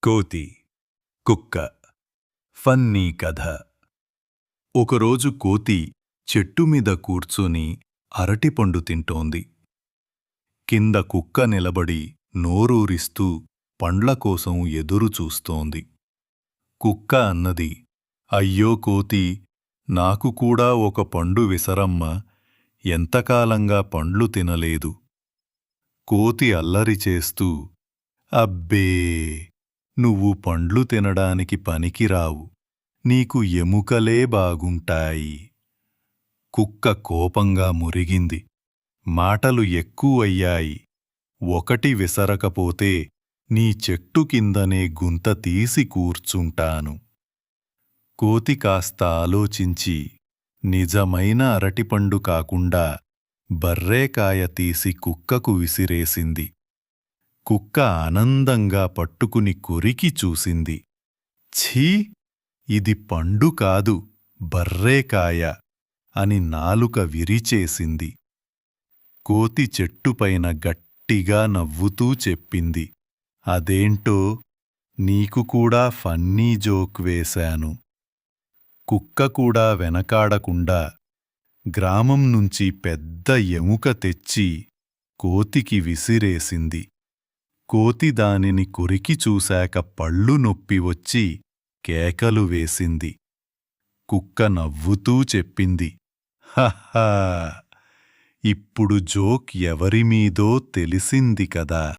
కోతి కుక్క ఫన్నీ కథ. ఒకరోజు కోతి చెట్టుమీద కూర్చుని అరటిపండు తింటోంది. కింద కుక్క నిలబడి నోరూరిస్తూ పండ్లకోసం ఎదురుచూస్తోంది. కుక్క అన్నది, అయ్యో కోతి, నాకు కూడా ఒక పండు విసరమ్మా, ఎంతకాలంగా పండ్లు తినలేదు. కోతి అల్లరి చేస్తూ, అబ్బే, నువ్వు పండ్లు తినడానికి పనికిరావు, నీకు ఎముకలే బాగుంటాయి. కుక్క కోపంగా మురిగింది. మాటలు ఎక్కువయ్యాయి. ఒకటి విసరకపోతే నీ చెట్టు కిందనే గుంత తీసి కూర్చుంటాను. కోతి కాస్త ఆలోచించి నిజమైన అరటిపండు కాకుండా బర్రేకాయ తీసి కుక్కకు విసిరేసింది. కుక్క ఆనందంగా పట్టుకుని కొరికి చూసింది. ఛీ, ఇది పండు కాదు, బర్రేకాయ అని నాలుక విరిచేసింది. కోతి చెట్టుపైన గట్టిగా నవ్వుతూ చెప్పింది, అదేంటో, నీకు కూడా ఫన్నీ జోక్ వేశాను. కుక్క కూడా వెనకాడకుండా గ్రామం నుంచి పెద్ద ఎముక తెచ్చి కోతికి విసిరేసింది. కోతి దానిని కొరికి చూశాక పళ్ళు నొప్పి వచ్చి కేకలు వేసింది. కుక్క నవ్వుతూ చెప్పింది, హహా, ఇప్పుడు జోక్ ఎవరిమీదో తెలిసింది కదా.